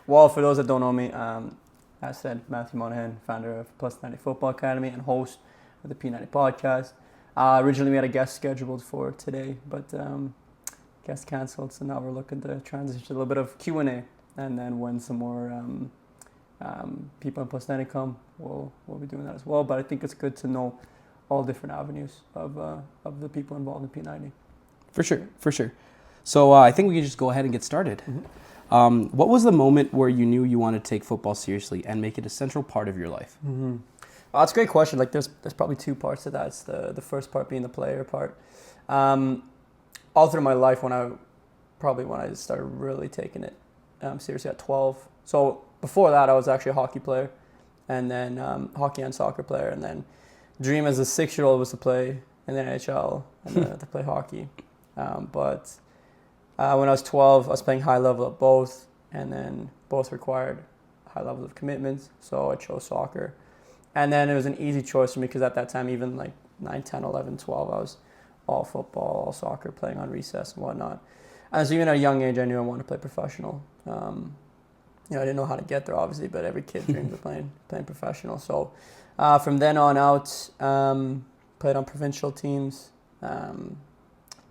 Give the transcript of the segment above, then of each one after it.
Well, for those that don't know me, as I said, Matthew Monaghan, founder of Plus90 Football Academy and host of the P90 podcast. Originally, we had a guest scheduled for today, but guest canceled, so now we're looking to transition to a little bit of Q&A, and then when some more people in Plus90 come, we'll be doing that as well. But I think it's good to know all different avenues of the people involved in P90. For sure. So I think we can just go ahead and get started. Mm-hmm. What was the moment where you knew you wanted to take football seriously and make it a central part of your life? Mm-hmm. That's a great question. Like there's probably two parts to that. It's the first part being the player part. All through my life, when I started really taking it seriously at 12. So before that, I was actually a hockey player, and then hockey and soccer player, and then dream as a 6-year-old was to play in the NHL and then to play hockey. But when I was 12, I was playing high level at both, and then both required high levels of commitments, so I chose soccer. And then it was an easy choice for me because at that time, even like 9, 10, 11, 12, I was all football, all soccer, playing on recess and whatnot. And so even at a young age, I knew I wanted to play professional. I didn't know how to get there, obviously, but every kid dreams of playing professional. So from then on out, played on provincial teams,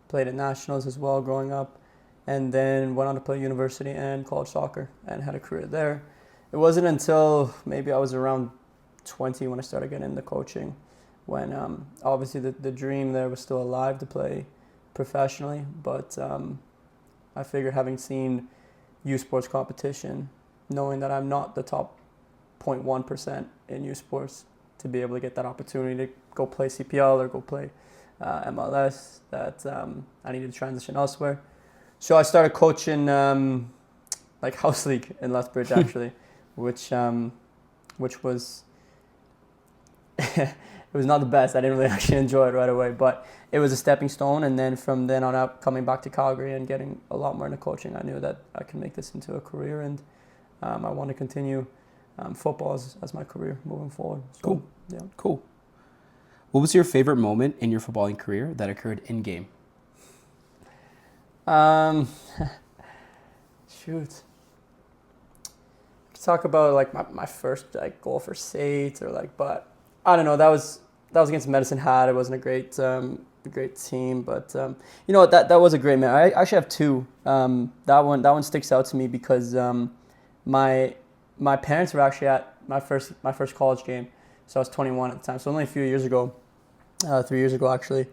played at nationals as well growing up, and then went on to play university and college soccer and had a career there. It wasn't until maybe I was around 20 when I started getting into coaching, when obviously the dream there was still alive to play professionally, but I figured, having seen youth sports competition, knowing that I'm not the top 0.1% in youth sports, to be able to get that opportunity to go play CPL or go play MLS, that I needed to transition elsewhere. So I started coaching like house league in Ulethbridge actually, which was it was not the best. I didn't really actually enjoy it right away, but it was a stepping stone. And then from then on out, coming back to Calgary and getting a lot more into coaching, I knew that I could make this into a career, and I want to continue football as my career moving forward. So, Cool. Yeah. Cool. What was your favorite moment in your footballing career that occurred in game? Shoot. Talk about like my first like goal for SAIT, or like, but I don't know, that was against Medicine Hat. It wasn't a great team, but you know what, that was a great man. I actually have two. That one sticks out to me because my parents were actually at my first college game, so I was 21 at the time, so only a few years ago, 3 years ago actually,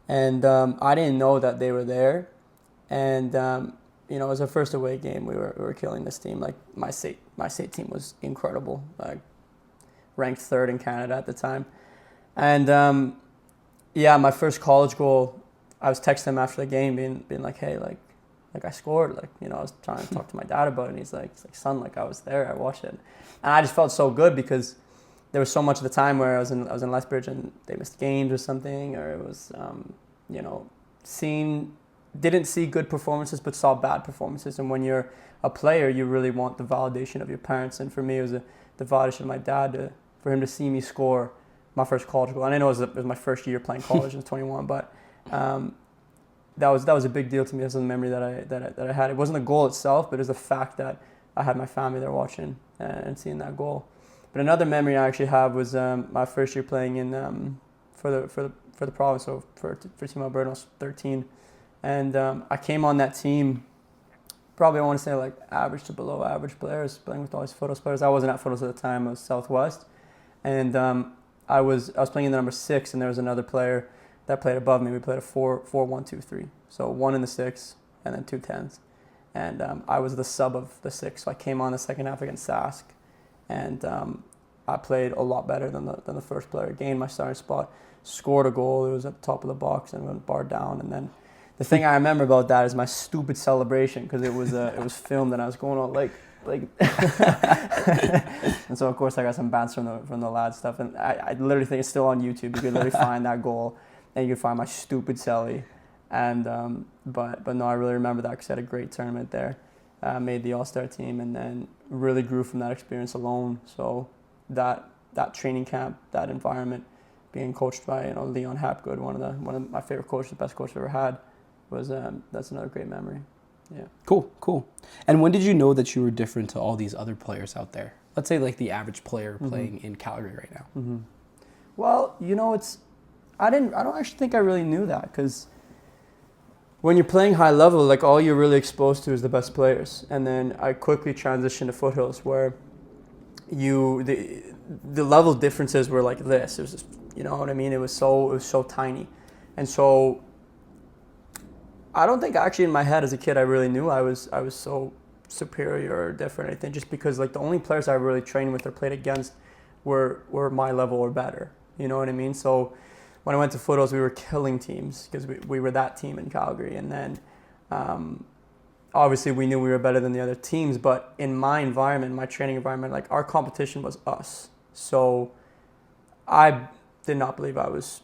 and I didn't know that they were there, and it was our first away game. We were killing this team. Like my SAIT team was incredible, ranked 3rd in Canada at the time. And my first college goal, I was texting him after the game, being like, hey, like I scored. I was trying to talk to my dad about it, and he's like, son, like I was there, I watched it, and I just felt so good because there was so much of the time where I was in Ulethbridge and they missed games or something, or it was didn't see good performances but saw bad performances. And when you're a player, you really want the validation of your parents. And for me, it was the validation of my dad, for him to see me score my first college goal. And I know it was my first year playing college. I was 21, but that was a big deal to me. That was a memory that I had. It wasn't the goal itself, but it was the fact that I had my family there watching and seeing that goal. But another memory I actually have was my first year playing in for the province, so for Team Alberta. I was 13. And I came on that team, probably I want to say like average to below average players, playing with all these Photos players. I wasn't at Photos at the time, I was Southwest. And I was playing in the number 6, and there was another player that played above me. We played a 4-1-2-3. So 1 in the 6 and then 2 10s. And I was the sub of the 6. So I came on the second half against Sask, and I played a lot better than the first player. Gained my starting spot, scored a goal. It was at the top of the box and went bar down. And then the thing I remember about that is my stupid celebration, because it was filmed and I was going on like and so of course I got some bants from the lad stuff, and I literally think it's still on YouTube. You can literally find that goal, and you can find my stupid celly, and but no, I really remember that because I had a great tournament there, made the All-Star team, and then really grew from that experience alone. So that training camp, that environment, being coached by Leon Hapgood, one of my favorite coaches, the best coach I've ever had, was that's another great memory. Yeah. Cool. And when did you know that you were different to all these other players out there? Let's say like the average player playing in Calgary right now. Mm-hmm. Well, I don't actually think I really knew that, because when you're playing high level, like all you're really exposed to is the best players. And then I quickly transitioned to foothills where the level differences were like this. It was just, you know what I mean? It was so tiny. And so I don't think actually in my head as a kid I really knew I was so superior or different or anything, just because like the only players I really trained with or played against were my level or better. You know what I mean? So when I went to foothills, we were killing teams because we were that team in Calgary. And then obviously we knew we were better than the other teams, but in my environment, my training environment, like our competition was us. So I did not believe I was,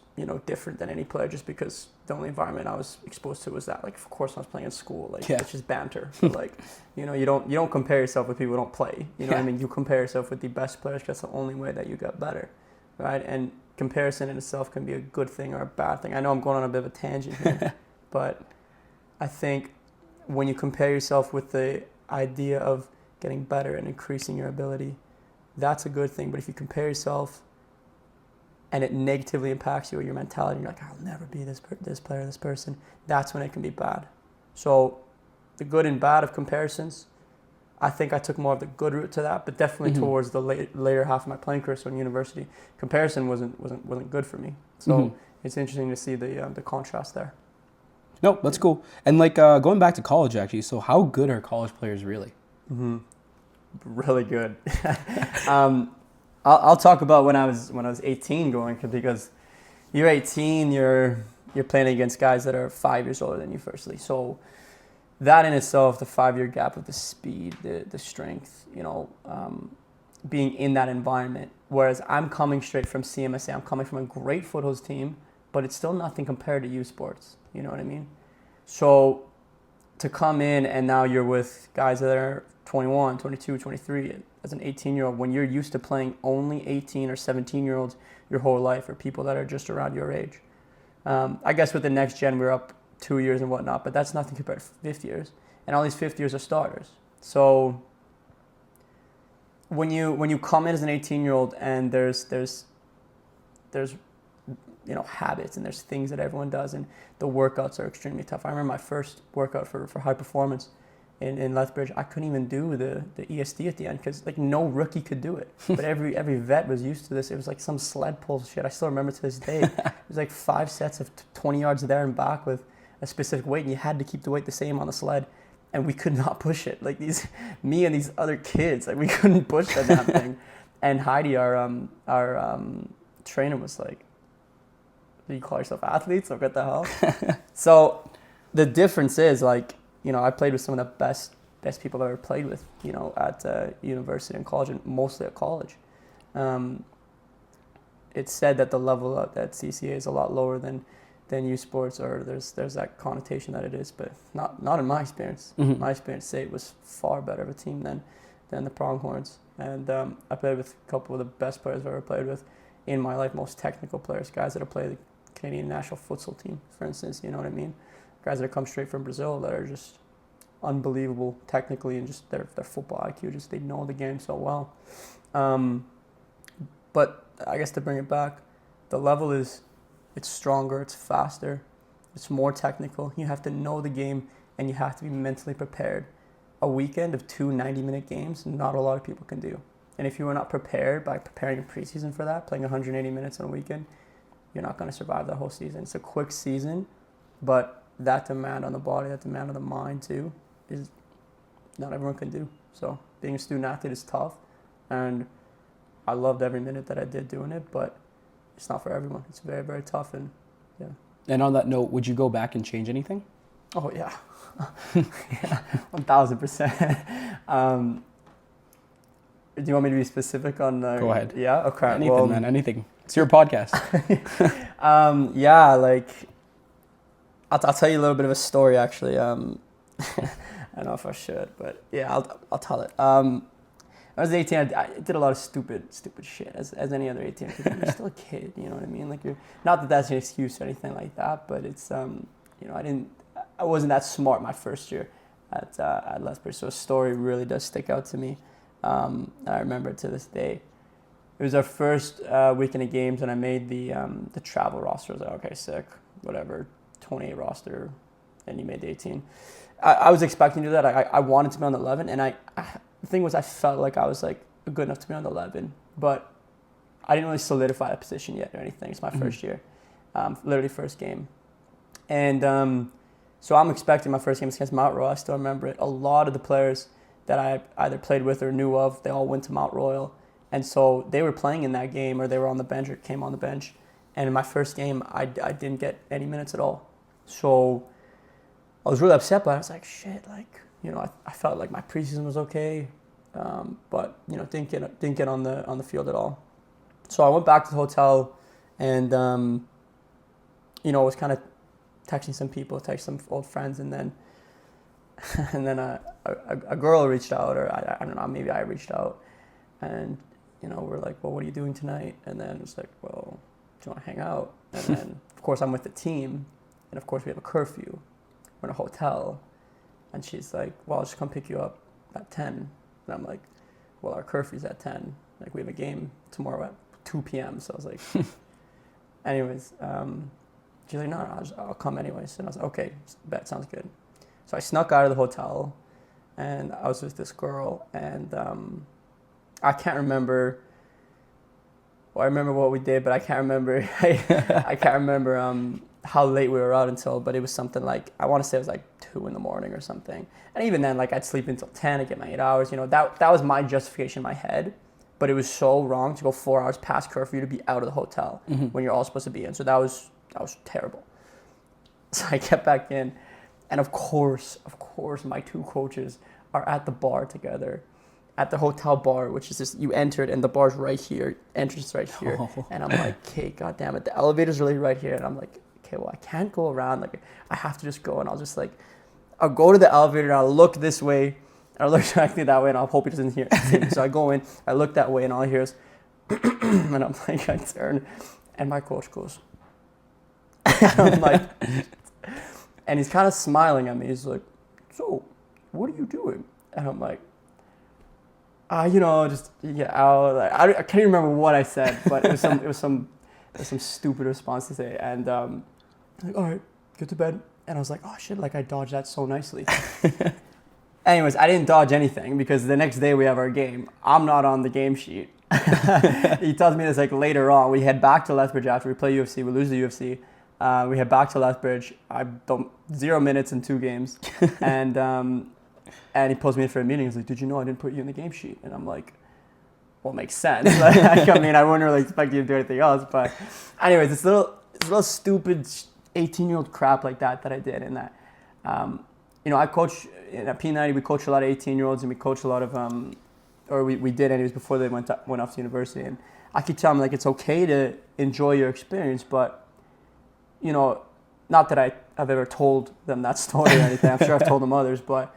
different than any player just because the only environment I was exposed to was that. Like, of course, I was playing in school. Like, it's just banter. But like, you don't compare yourself with people who don't play. You know what I mean? You compare yourself with the best players. That's the only way that you get better, right? And comparison in itself can be a good thing or a bad thing. I know I'm going on a bit of a tangent here, but I think when you compare yourself with the idea of getting better and increasing your ability, that's a good thing. But if you compare yourself and it negatively impacts you or your mentality, you're like, I'll never be this player, this person, that's when it can be bad. So the good and bad of comparisons, I think I took more of the good route to that, but definitely towards the later half of my playing career, so in university, comparison wasn't good for me. So it's interesting to see the contrast there. No, that's cool. And like going back to college, actually, so how good are college players really? Really good. I'll talk about when I was 18 because you're 18, you're playing against guys that are 5 years older than you firstly. So that in itself, the 5-year gap of the speed, the strength, being in that environment. Whereas I'm coming straight from CMSA, I'm coming from a great foothills team, but it's still nothing compared to U Sports. You know what I mean? So to come in and now you're with guys that are 21, 22, 23 as an 18-year-old, when you're used to playing only 18 or 17-year-olds your whole life, or people that are just around your age. I guess with the next gen, we're up 2 years and whatnot, but that's nothing compared to 5th years. And all these 5th years are starters. So when you come in as an 18-year-old and there's habits and there's things that everyone does, and the workouts are extremely tough. I remember my first workout for high performance in Ulethbridge, I couldn't even do the ESD at the end because like no rookie could do it. But every vet was used to this. It was like some sled pull shit. I still remember to this day. It was like 5 sets of 20 yards there and back with a specific weight, and you had to keep the weight the same on the sled, and we could not push it. Like me and these other kids, like we couldn't push that damn thing. And Heidi, our trainer, was like, "Do you call yourself athletes? Like what the hell?" So the difference is like, I played with some of the best people I've ever played with, at university and college, and mostly at college. It's said that the level at CCA is a lot lower than U Sports, or there's that connotation that it is, but not in my experience. My experience, SAIT was far better of a team than the Pronghorns. And I played with a couple of the best players I've ever played with in my life, most technical players, guys that have played the Canadian national futsal team, for instance, you know what I mean? Guys that have come straight from Brazil that are just unbelievable technically, and just their football IQ, just they know the game so well. But I guess to bring it back, the level it's stronger, it's faster, it's more technical. You have to know the game and you have to be mentally prepared. A weekend of 2 90-minute games, not a lot of people can do. And if you are not prepared by preparing in preseason for that, playing 180 minutes on a weekend, you're not going to survive that whole season. It's a quick season, but that demand on the body, that demand on the mind too, is not everyone can do. So being a student athlete is tough, and I loved every minute that I did doing it, but it's not for everyone. It's very, very tough, and yeah. And on that note, would you go back and change anything? Oh yeah, yeah, 1,000%. Do you want me to be specific on? Go ahead. Yeah. Okay. Anything, man. Anything. It's your podcast. Yeah, like I'll tell you a little bit of a story actually. I don't know if I should, but yeah, I'll tell it. I was 18. I did a lot of stupid shit as any other 18. You're still a kid, you know what I mean? Like, not that that's an excuse or anything like that, but it's I wasn't that smart my first year. at Lethbridge. So a story really does stick out to me. And I remember it to this day. It was our first weekend of games, and I made the travel roster. I was like, okay, sick, whatever, 28 roster, and you made the 18. I was expecting to do that. I wanted to be on the 11, and the thing was I felt like I was like good enough to be on the 11, but I didn't really solidify a position yet or anything. It's my first year, literally first game. And so I'm expecting my first game against Mount Royal. I still remember it. A lot of the players that I either played with or knew of, they all went to Mount Royal. And so they were playing in that game, or they were on the bench or came on the bench. And in my first game, I didn't get any minutes at all. So I was really upset, but I was like, shit, like, you know, I felt like my preseason was okay, but, you know, didn't get on the field at all. So I went back to the hotel and, you know, was kind of texting some old friends, and then a girl reached out, or I don't know, maybe I reached out, and, you know, we're like, well, what are you doing tonight? And then it's like, well, do you want to hang out? And then, of course, I'm with the team, and of course we have a curfew. We're in a hotel, and she's like, well, I'll just come pick you up at 10. And I'm like, well, our curfew's at 10. Like, we have a game tomorrow at 2 p.m. So I was like, anyways, she's like, no, I'll come anyways. And I was like, okay, that sounds good. So I snuck out of the hotel, and I was with this girl, and I can't remember. Well, I remember what we did, but I can't remember. I can't remember how late we were out until. But it was something like, I want to say it was like 2 a.m. or something. And even then, like, I'd sleep until 10. I'd get my 8 hours. You know, that was my justification in my head. But it was so wrong to go 4 hours past curfew to be out of the hotel when you're all supposed to be in. So that was terrible. So I get back in, and of course, my two coaches are at the bar together, at the hotel bar, which is just, you entered and the bar's right here, entrance right here. Oh. And I'm like, okay, God damn it, the elevator's really right here. And I'm like, okay, well, I can't go around. Like, I have to just go, and I'll just like, I'll go to the elevator and I'll look this way, and I'll look directly that way, and I'll hope he doesn't hear me. So I go in, I look that way, and all I hear is, and I'm like, I turn, and my coach goes, and I'm like, and he's kind of smiling at me. He's like, so, what are you doing? And I'm like, you know, just get out. Like, I can't even remember what I said, but it was some stupid response to say. And like, all right, get to bed. And I was like, oh shit, like I dodged that so nicely. Anyways, I didn't dodge anything, because the next day we have our game. I'm not on the game sheet. He tells me this like later on. We head back to Ulethbridge after we play UFC. We lose the UFC. We head back to Ulethbridge. I don't 0 minutes in 2 games, and he pulls me in for a meeting. He's like, "Did you know I didn't put you in the game sheet?" And I'm like, "Well, it makes sense." Like, I mean, I wouldn't really expect you to do anything else. But, anyways, it's little stupid 18-year-old crap like that I did. And that, you know, I coach at P90. We coach a lot of 18-year-olds, and we coach a lot of or we did anyways before they went off to university. And I could tell them, like, it's okay to enjoy your experience, but, you know, not that I've ever told them that story or anything. I'm sure I've told them others, but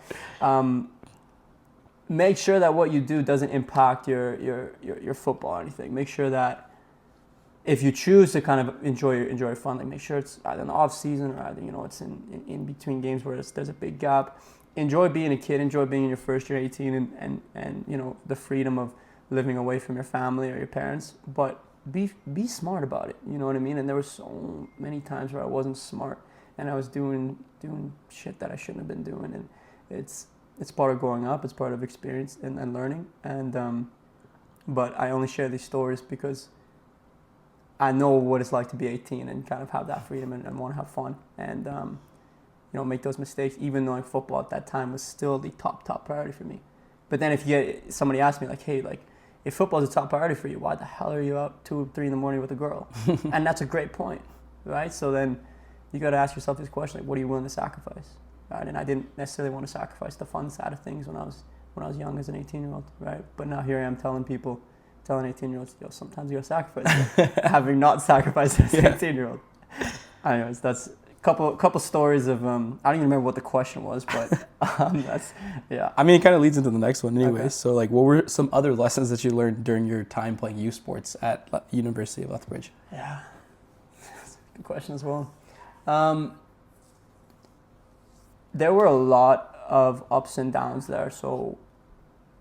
make sure that what you do doesn't impact your football or anything. Make sure that if you choose to kind of enjoy fun, like, make sure it's either in the off season or either, you know, it's in between games where there's a big gap. Enjoy being a kid. Enjoy being in your first year, 18, and you know, the freedom of living away from your family or your parents, but be smart about it, you know what I mean? And there were so many times where I wasn't smart, and I was doing shit that I shouldn't have been doing, and it's part of growing up, it's part of experience and learning, and but I only share these stories because I know what it's like to be 18 and kind of have that freedom and want to have fun, and you know, make those mistakes, even knowing football at that time was still the top priority for me. But then if somebody asked me, like, hey, like, if football is a top priority for you, why the hell are you up 2 or 3 in the morning with a girl? And that's a great point, right? So then you got to ask yourself this question, like, what are you willing to sacrifice? Right? And I didn't necessarily want to sacrifice the fun side of things when I was young as an 18-year-old, right? But now here I am telling 18-year-olds, yo, sometimes you got to sacrifice it, having not sacrificed as an 18-year-old. Anyways, that's a couple stories of, I don't even remember what the question was, but that's, yeah. I mean, it kind of leads into the next one anyway. Okay. So, like, what were some other lessons that you learned during your time playing youth sports at University of Ulethbridge? Yeah, that's a good question as well. There were a lot of ups and downs there. So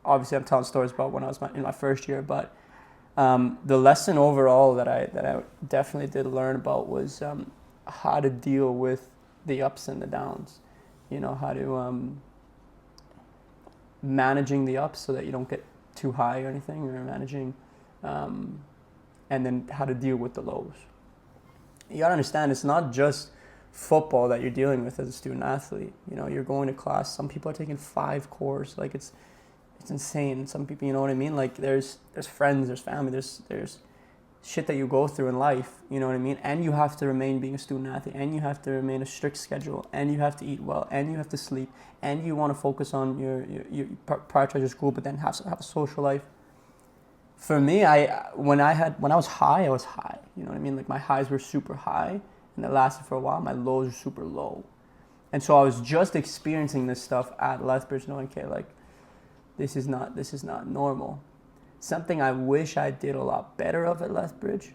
obviously I'm telling stories about when I was in my first year, but the lesson overall that I definitely did learn about was how to deal with the ups and the downs. How to managing the ups so that you don't get too high or anything, or managing, and then how to deal with the lows. You gotta understand, it's not just football that you're dealing with as a student athlete. You're going to class. Some people are taking 5 cores. Like it's insane. Some people, you know what I mean? Like there's friends, there's family, there's shit that you go through in life, you know what I mean? And you have to remain being a student athlete, and you have to remain a strict schedule, and you have to eat well, and you have to sleep, and you want to focus on your prioritize your school, but then have a social life. For me, when I was high, I was high. You know what I mean? Like my highs were super high, and it lasted for a while. My lows were super low. And so I was just experiencing this stuff at Ulethbridge, knowing, okay, like this is not normal. Something I wish I did a lot better of at Ulethbridge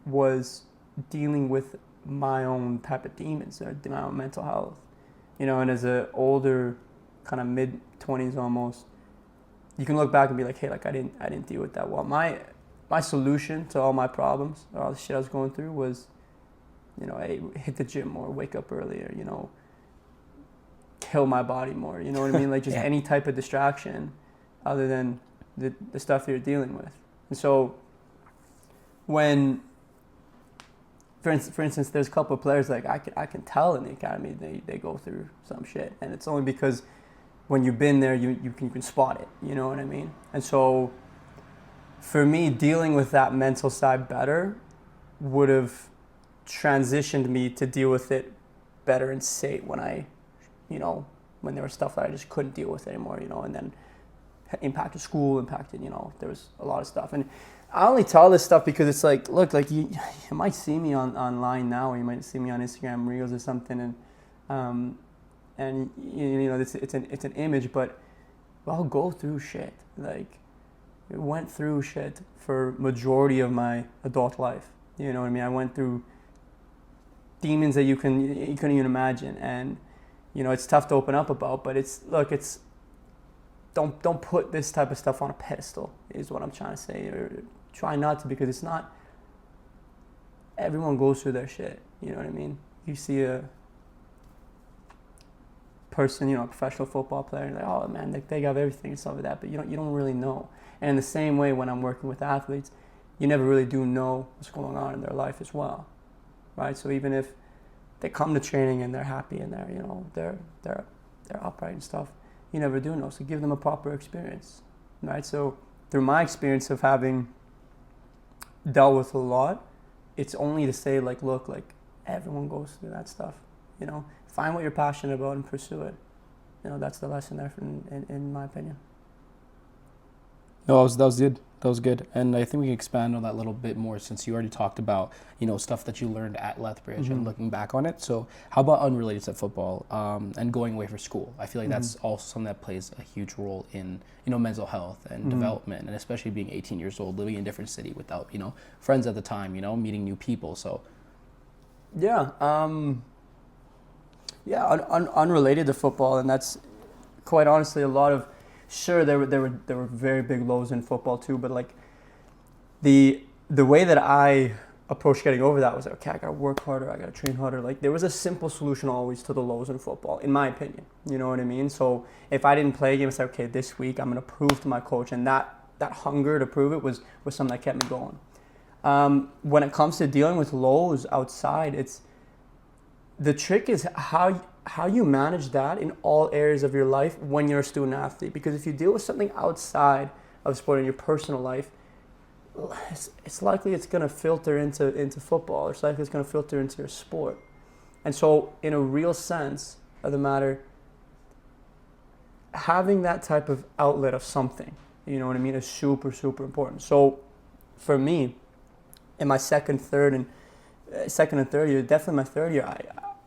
was dealing with my own type of demons, or my own mental health. And as an older, kind of mid-20s almost, you can look back and be like, hey, like I didn't deal with that well. My solution to all my problems, or all the shit I was going through was, hey, hit the gym more, wake up earlier, kill my body more. You know what I mean? Like just any type of distraction other than the stuff you're dealing with. And so when, for instance, there's a couple of players like I can tell in the academy they go through some shit, and it's only because when you've been there you can spot it, you know what I mean? And so for me, dealing with that mental side better would have transitioned me to deal with it better in SAIT when when there was stuff that I just couldn't deal with anymore, and then impacted school, there was a lot of stuff. And I only tell this stuff because it's like, look, like you might see me online now, or you might see me on Instagram Reels or something, and it's an image, but I'll go through shit. Like, I went through shit for majority of my adult life. You know what I mean? I went through demons that you couldn't even imagine, and it's tough to open up about. But don't put this type of stuff on a pedestal, is what I'm trying to say, or try not to, because it's not. Everyone goes through their shit. You know what I mean? You see a person, a professional football player, and like, oh man, they have everything and stuff like that, but you don't really know. And in the same way, when I'm working with athletes, you never really do know what's going on in their life as well, right? So even if they come to training and they're happy and they're upright and stuff, you never do know. So give them a proper experience, right? So through my experience of having dealt with a lot, it's only to say, like, look, like everyone goes through that stuff, find what you're passionate about and pursue it. That's the lesson there in my opinion. No, that was good. That was good. And I think we can expand on that a little bit more, since you already talked about, stuff that you learned at Ulethbridge and looking back on it. So how about unrelated to football, and going away for school? I feel like that's also something that plays a huge role in, mental health and development, and especially being 18 years old, living in a different city without, friends at the time, meeting new people. So unrelated to football, and that's quite honestly a lot of. Sure, there were very big lows in football too, but like the way that I approached getting over that was like, okay, I gotta work harder, I gotta train harder. Like there was a simple solution always to the lows in football, in my opinion. You know what I mean? So if I didn't play a game, I said, okay, this week I'm gonna prove to my coach, and that hunger to prove it was something that kept me going. When it comes to dealing with lows outside, the trick is how you manage that in all areas of your life when you're a student athlete. Because if you deal with something outside of sport in your personal life, it's likely it's going to filter into football. It's likely it's going to filter into your sport. And so in a real sense of the matter, having that type of outlet of something, you know what I mean, is super, super important. So for me, in my second and third year, definitely my third year,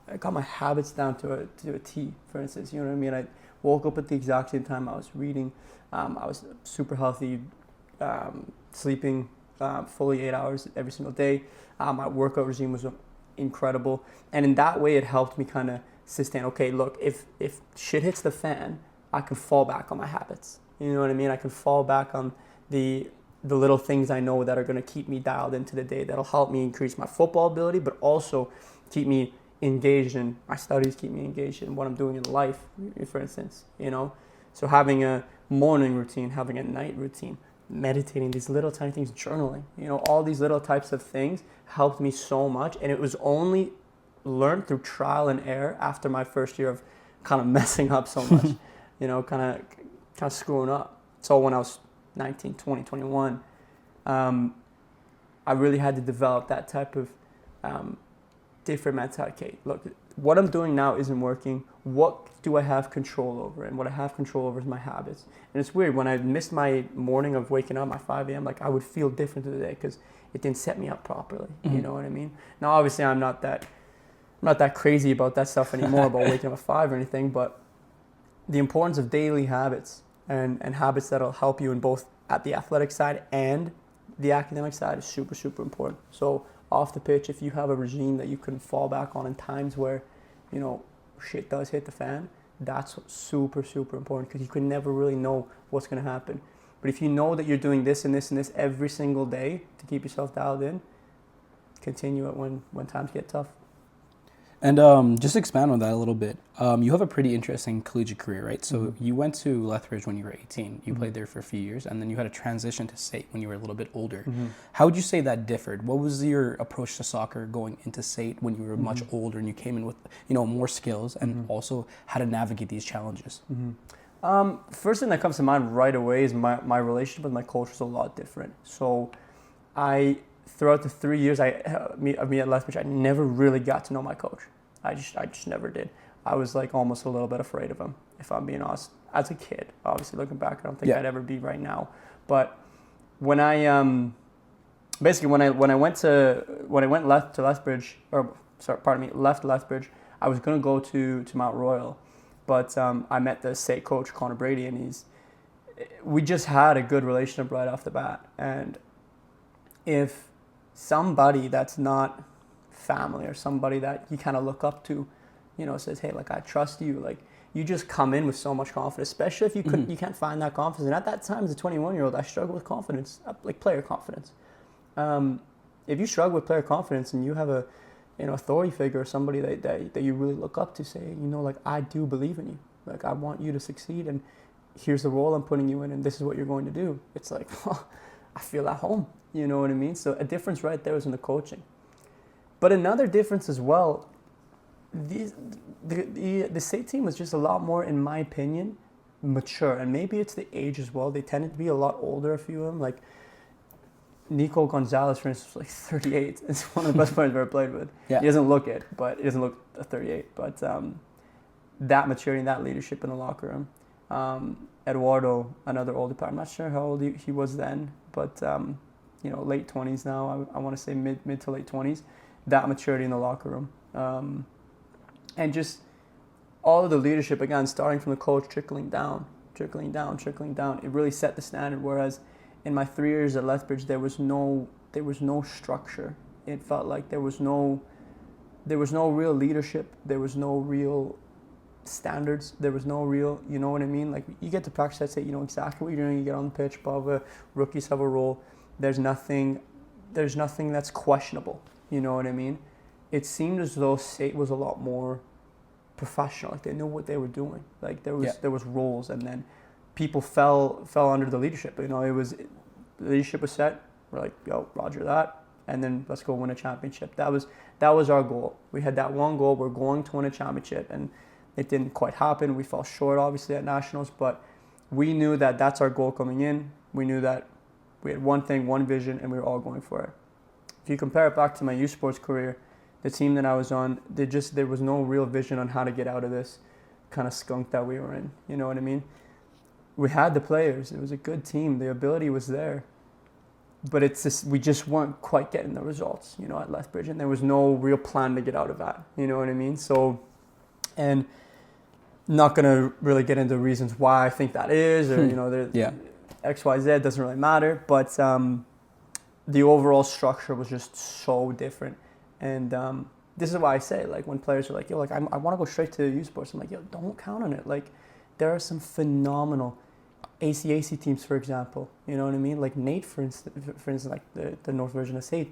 I got my habits down to a T, for instance. You know what I mean? I woke up at the exact same time I was reading. I was super healthy, sleeping fully 8 hours every single day. My workout regime was incredible. And in that way, it helped me kind of sustain. Okay, look, if shit hits the fan, I can fall back on my habits. You know what I mean? I can fall back on the little things I know that are going to keep me dialed into the day, that'll help me increase my football ability, but also keep me engaged in my studies, keep me engaged in what I'm doing in life, for instance, you know? So having a morning routine, having a night routine, meditating, these little tiny things, journaling, you know, all these little types of things helped me so much. And it was only learned through trial and error after my first year of kind of messing up so much, you know, kind of screwing up. So when I was 19, 20, 21, I really had to develop that type of different mentality. Okay, look, what I'm doing now isn't working. What do I have control over? And what I have control over is my habits. And it's weird, when I missed my morning of waking up, my 5 a.m., like I would feel different today because it didn't set me up properly. You know what I mean? Now, obviously, I'm not that crazy about that stuff anymore, about waking up at 5 or anything, but the importance of daily habits and habits that'll help you in both at the athletic side and the academic side is super, super important. So off the pitch, if you have a regime that you can fall back on in times where, you know, shit does hit the fan, that's super, super important, because you can never really know what's going to happen. But if you know that you're doing this and this and this every single day to keep yourself dialed in, continue it when times get tough. And just expand on that a little bit. You have a pretty interesting collegiate career, right? So you went to Ulethbridge when you were 18. You played there for a few years, and then you had a transition to SAIT when you were a little bit older. How would you say that differed? What was your approach to soccer going into SAIT when you were much older and you came in with, you know, more skills, and also how to navigate these challenges? First thing that comes to mind right away is my relationship with my coach was a lot different. So throughout the 3 years of me at Ulethbridge, I never really got to know my coach. I just never did. I was like almost a little bit afraid of him, if I'm being honest. As a kid, obviously looking back, I don't think I'd ever be right now. But when I left Lethbridge, I was gonna go to Mount Royal, but I met the SAIT coach, Connor Brady, and we just had a good relationship right off the bat. And if somebody that's not family or somebody that you kind of look up to, you know, says, hey, like, I trust you, like, you just come in with so much confidence, especially if you can't find that confidence. And at that time, as a 21-year-old, I struggled with confidence, like player confidence. If you struggle with player confidence and you have a, you know, authority figure or somebody that you really look up to, say, you know, like, I do believe in you, like, I want you to succeed, and here's the role I'm putting you in, and this is what you're going to do. It's like, well, I feel at home, you know what I mean? So a difference right there was in the coaching. But another difference as well, the SAIT team was just a lot more, in my opinion, mature. And maybe it's the age as well. They tended to be a lot older, a few of them. Like Nico Gonzalez, for instance, was like 38. It's one of the best players I've ever played with. Yeah. He doesn't look it, but he doesn't look 38. But that maturity and that leadership in the locker room. Eduardo, another older player. I'm not sure how old he was then, but you know, late 20s now. I want to say mid to late 20s. That maturity in the locker room. And just all of the leadership, again, starting from the coach, trickling down. It really set the standard. Whereas in my 3 years at Lethbridge, there was no structure. It felt like there was no real leadership. There was no real standards. There was no real, you know what I mean? Like, you get to practice that, say, you know exactly what you're doing. You get on the pitch, blah, blah. Rookies have a role. There's nothing that's questionable. You know what I mean? It seemed as though SAIT was a lot more professional. Like, they knew what they were doing. Like, there was roles, and then people fell under the leadership. You know, the leadership was set. We're like, yo, roger that, and then let's go win a championship. That was our goal. We had that one goal. We're going to win a championship, and it didn't quite happen. We fell short, obviously, at nationals, but we knew that that's our goal coming in. We knew that we had one thing, one vision, and we were all going for it. If you compare it back to my youth sports career, the team that I was on, there was no real vision on how to get out of this kind of skunk that we were in. You know what I mean? We had the players. It was a good team. The ability was there. But it's just, we just weren't quite getting the results, you know, at Lethbridge. And there was no real plan to get out of that. You know what I mean? So, and not going to really get into reasons why I think that is, or, you know, X, Y, Z, doesn't really matter. But the overall structure was just so different. And this is why I say, like, when players are like, yo, like, I want to go straight to youth sports. I'm like, yo, don't count on it. Like, there are some phenomenal ACAC teams, for example. You know what I mean? Like Nate, for instance, like the Ulethbridge and SAIT,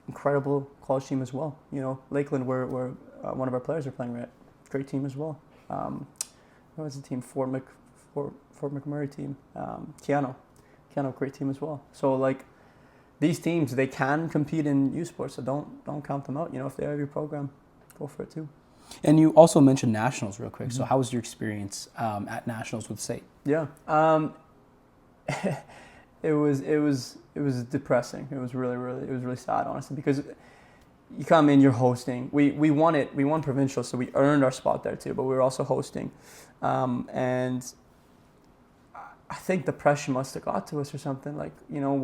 incredible college team as well. You know, Lakeland, where one of our players are playing right, great team as well. What was the team? Fort McMurray team. Keano, great team as well. So like, these teams, they can compete in youth sports, so don't count them out. You know, if they have your program, go for it too. And you also mentioned nationals real quick. So how was your experience at nationals with SAIT? Yeah, it was depressing. It was really sad, honestly, because you come in, you're hosting. We won provincial, so we earned our spot there too. But we were also hosting, and I think the pressure must have got to us or something. Like, you know,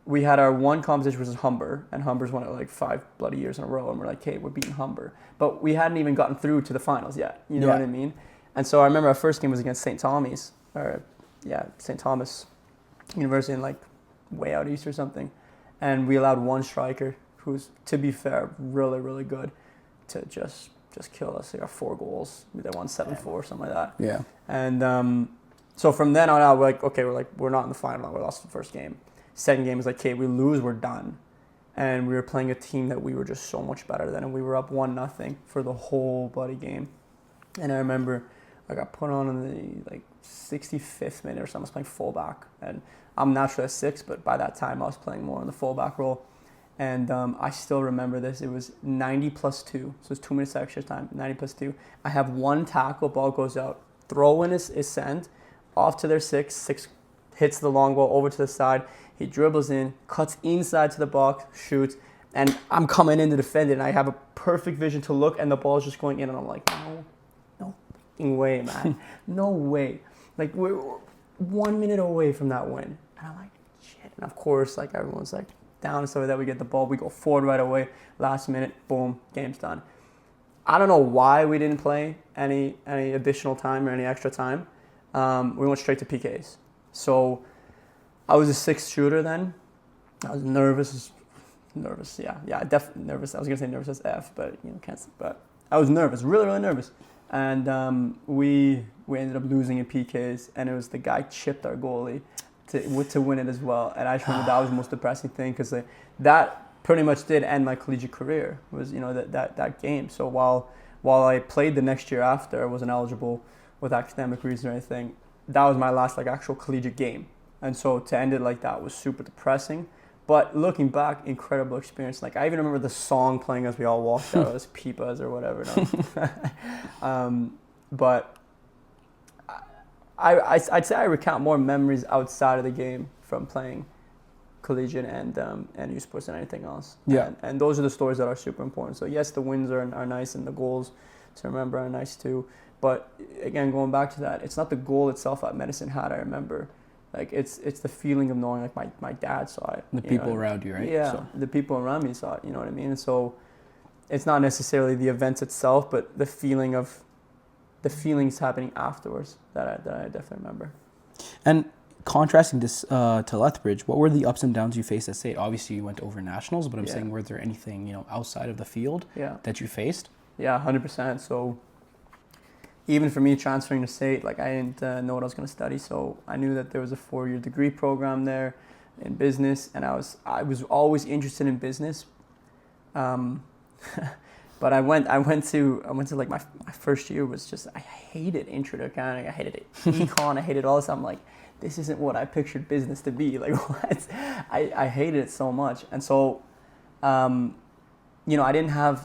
we had our one competition, which was Humber, and Humber's won it like 5 bloody years in a row, and we're like, hey, we're beating Humber. But we hadn't even gotten through to the finals yet, you know what I mean? And so I remember our first game was against St. Thomas University in like way out east or something. And we allowed one striker, who's, to be fair, really, really good, to just kill us. They got 4 goals. They won 7-4 or something like that. Yeah. And so from then on out, we're like, okay, we're not in the final. We lost the first game. Second game was like, okay, we lose, we're done. And we were playing a team that we were just so much better than, and we were up 1-0 for the whole bloody game. And I remember I got put on in the like 65th minute or something. I was playing fullback, and I'm naturally a 6, but by that time I was playing more in the fullback role. And I still remember this. It was 90 plus 2, so it's 2 minutes extra time. 90 plus 2. I have one tackle, ball goes out, throw in is sent off to their 6 hits the long ball over to the side. He dribbles in, cuts inside to the box, shoots, and I'm coming in to defend it, and I have a perfect vision to look, and the ball's just going in, and I'm like, no fucking way, man. No way. Like, we're 1 minute away from that win. And I'm like, shit. And of course, like, everyone's like down, so that we get the ball, we go forward right away, last minute, boom, game's done. I don't know why we didn't play any additional time or any extra time. We went straight to PKs. So I was a 6th shooter then. I was nervous, definitely nervous. I was gonna say nervous as F, but you know, can't. But I was nervous, really, really nervous. And we ended up losing in PKs, and it was the guy chipped our goalie to win it as well. And I just remember that was the most depressing thing, because that pretty much did end my collegiate career. Was, you know, that game. So while I played the next year after, I wasn't eligible with academic reasons or anything. That was my last like actual collegiate game. And so to end it like that was super depressing. But looking back, incredible experience. Like, I even remember the song playing as we all walked out as Peepas or whatever. But I'd say I recount more memories outside of the game from playing collegiate and youth sports than anything else. Yeah. And those are the stories that are super important. So yes, the wins are nice, and the goals to remember are nice too. But again, going back to that, it's not the goal itself at Medicine Hat I remember. Like, it's the feeling of knowing, like, my dad saw it. The people around you, right? Yeah, so the people around me saw it, you know what I mean? And so it's not necessarily the events itself, but the feelings happening afterwards that I definitely remember. And contrasting this to Ulethbridge, what were the ups and downs you faced at SAIT? Obviously, you went over nationals, but I'm saying, were there anything, you know, outside of the field that you faced? Yeah, 100%. So even for me transferring to SAIT, like, I didn't know what I was going to study, so I knew that there was a 4-year degree program there in business, and I was always interested in business. But I went to like my first year was just, I hated intro to accounting, I hated it, econ, I hated all this. I'm like, this isn't what I pictured business to be. Like, what? I hated it so much, and so. You know,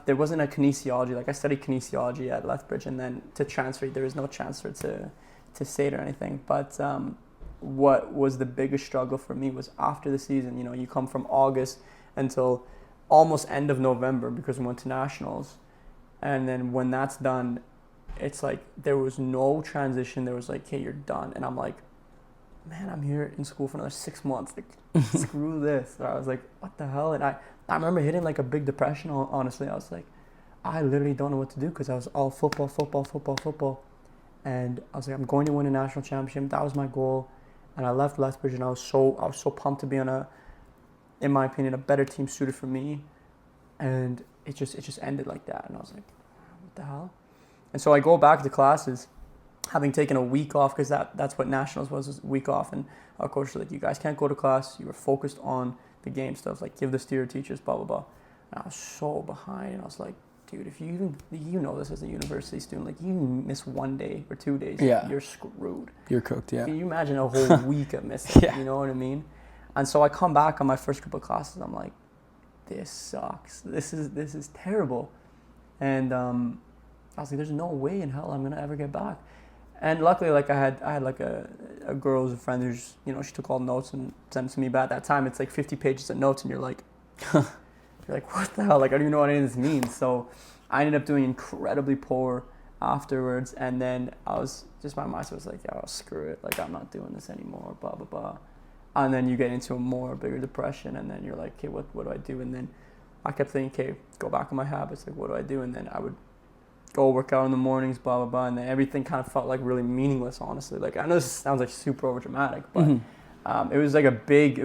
there wasn't a kinesiology. Like, I studied kinesiology at Ulethbridge, and then to transfer, there was no transfer to SAIT or anything. But what was the biggest struggle for me was after the season. You know, you come from August until almost end of November, because we went to nationals. And then when that's done, it's like there was no transition. There was like, hey, you're done. And I'm like, man, I'm here in school for another 6 months. Like, screw this. So I was like, what the hell? And I remember hitting like a big depression, honestly. I was like, I literally don't know what to do, because I was all football. And I was like, I'm going to win a national championship. That was my goal. And I left Ulethbridge, and I was so pumped to be on in my opinion, a better team suited for me. And it just ended like that. And I was like, what the hell? And so I go back to classes, having taken a week off, because that's what nationals was a week off. And our coach was like, you guys can't go to class. You were focused on the game stuff. Like, give this to your teachers, blah, blah, blah. And I was so behind. And I was like, dude, if you know this as a university student, like, you miss 1 day or 2 days, you're screwed. You're cooked, yeah. Can you imagine a whole week of missing? Yeah. You know what I mean? And so I come back on my first couple of classes. I'm like, this sucks. This is terrible. And I was like, there's no way in hell I'm gonna ever get back. And luckily, like, I had like a girl who's a friend who's, you know, she took all the notes and sent them to me. But at that time, it's like 50 pages of notes, and you're like, what the hell? Like, I don't even know what any of this means. So I ended up doing incredibly poor afterwards. And then I was just, my mindset was like, oh, screw it. Like, I'm not doing this anymore, blah, blah, blah. And then you get into a bigger depression. And then you're like, okay, what do I do? And then I kept thinking, okay, go back on my habits. Like, what do I do? And then I would go work out in the mornings, blah, blah, blah. And then everything kind of felt like really meaningless, honestly. Like, I know this sounds like super over dramatic, but it was like a big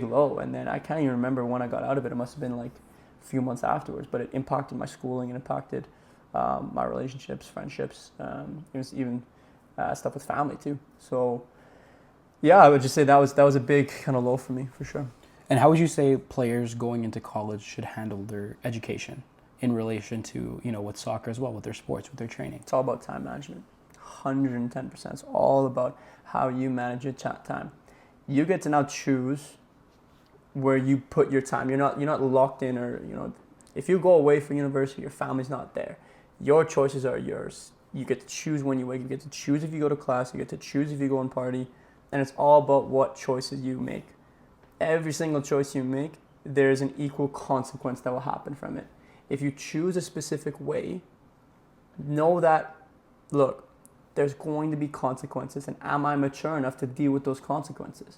low. And then I can't even remember when I got out of it. It must have been like a few months afterwards, but it impacted my schooling and impacted my relationships, friendships. It was even stuff with family too. So yeah, I would just say that was a big kind of low for me, for sure. And how would you say players going into college should handle their education in relation to, you know, with soccer as well, with their sports, with their training? It's all about time management. 110%. It's all about how you manage your time. You get to now choose where you put your time. You're not locked in, or, you know, if you go away for university, your family's not there. Your choices are yours. You get to choose when you wake. You get to choose if you go to class. You get to choose if you go and party. And it's all about what choices you make. Every single choice you make, there's an equal consequence that will happen from it. If you choose a specific way, know that, look, there's going to be consequences, and am I mature enough to deal with those consequences?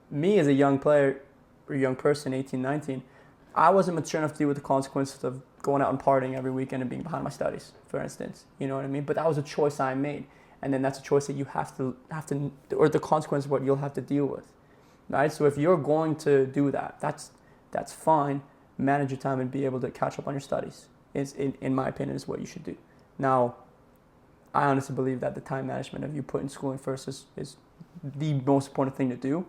Me as a young player, or young person, 18, 19, I wasn't mature enough to deal with the consequences of going out and partying every weekend and being behind my studies, for instance. You know what I mean? But that was a choice I made. And then that's a choice that you have to, or the consequence of what you'll have to deal with, right? So if you're going to do that, that's fine. Manage your time and be able to catch up on your studies, in my opinion, is what you should do. Now, I honestly believe that the time management of you putting schooling first is the most important thing to do.